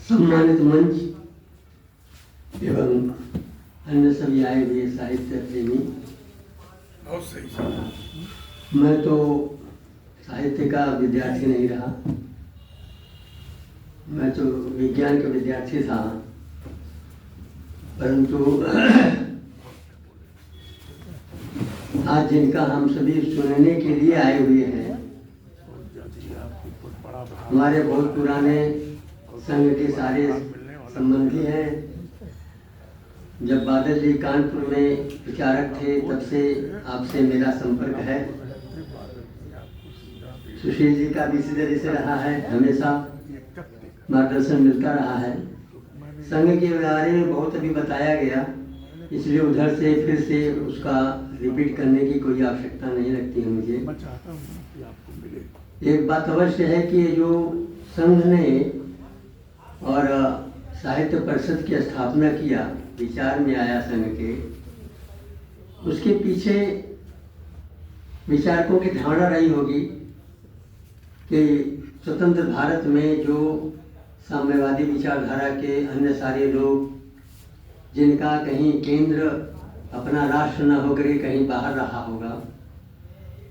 सम्मानित मंच एवं अन्य सभी आए हुए साहित्य प्रेमी, बहुत सही। मैं तो साहित्य का विद्यार्थी नहीं रहा, मैं तो विज्ञान का विद्यार्थी था, परंतु आज जिनका हम सभी सुनने के लिए आए हुए हैं, हमारे बहुत पुराने संघ के सारे संबंधी हैं। जब बादल जी कानपुर में विचारक थे तब से आपसे मेरा संपर्क है। सुशील जी का भी इसी तरह से रहा है, हमेशा मार्गदर्शन मिलता रहा है। संघ के बारे में बहुत अभी बताया गया, इसलिए उधर से फिर से उसका रिपीट करने की कोई आवश्यकता नहीं लगती है मुझे। एक बात अवश्य है कि जो संघ ने और साहित्य परिषद की स्थापना किया, विचार में आया संघ के, उसके पीछे विचारकों की धारणा रही होगी कि स्वतंत्र भारत में जो साम्यवादी विचारधारा के अन्य सारे लोग, जिनका कहीं केंद्र अपना राष्ट्र न होकर कहीं बाहर रहा होगा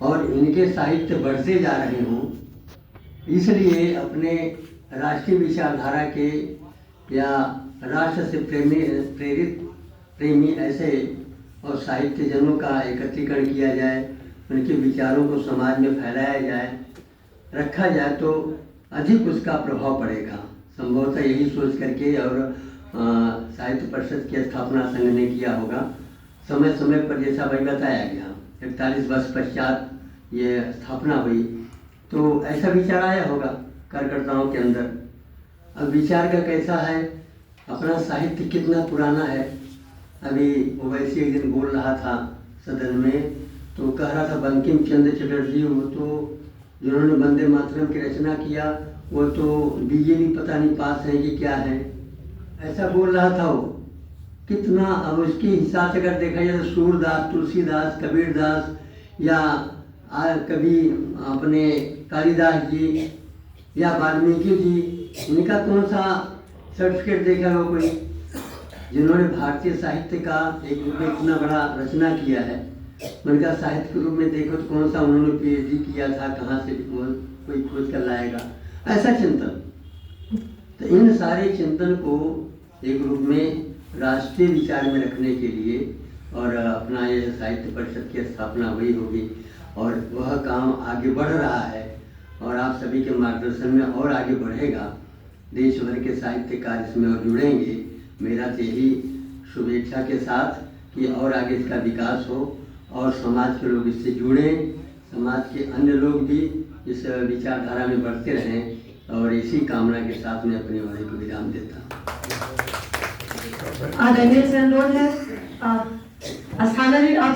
और इनके साहित्य बढ़ते जा रहे हों, इसलिए अपने राष्ट्रीय विचारधारा के या राष्ट्र से प्रेमी ऐसे और साहित्य जनों का एकत्रीकरण किया जाए, उनके विचारों को समाज में फैलाया जाए, रखा जाए तो अधिक उसका प्रभाव पड़ेगा। संभवतः यही सोच करके और साहित्य परिषद की स्थापना संघ ने किया होगा। समय समय पर जैसा भाई बताया गया, 41 वर्ष पश्चात ये स्थापना हुई, तो ऐसा विचार आया होगा कार्यकर्ताओं के अंदर। अब विचार का कैसा है, अपना साहित्य कितना पुराना है। अभी ओवैसी एक दिन बोल रहा था सदन में, तो कह रहा था बंकिम चंद्र चटर्जी, वो तो जिन्होंने वंदे मातरम की रचना किया, वो तो बीए भी पता नहीं पास है कि क्या है, ऐसा बोल रहा था वो। कितना, अब उसके हिसाब से अगर देखा जाए तो सूरदास, तुलसीदास, कबीरदास या कभी अपने कालिदास जी या वाल्मीकि जी, इनका कौन सा सर्टिफिकेट देखा हो कोई, जिन्होंने भारतीय साहित्य का एक रूप में इतना बड़ा रचना किया है। उनका साहित्य के रूप में देखो तो कौन सा उन्होंने पीएचडी किया था, कहाँ से कोई खोज कर लाएगा, ऐसा चिंतन। तो इन सारे चिंतन को एक रूप में राष्ट्रीय विचार में रखने के लिए और अपना ये साहित्य परिषद की स्थापना हुई होगी और वह काम आगे बढ़ रहा है और आप सभी के मार्गदर्शन में और आगे बढ़ेगा। देश भर के साहित्यकार इसमें और जुड़ेंगे। मेरा तो यही शुभेच्छा के साथ कि और आगे इसका विकास हो और समाज के लोग इससे जुड़ें, समाज के अन्य लोग भी इस विचारधारा में बढ़ते रहें, और इसी कामना के साथ मैं अपनी वाणी को विराम देता हूँ। आदरणीय से अनुरोध है, अस्थाना जी आप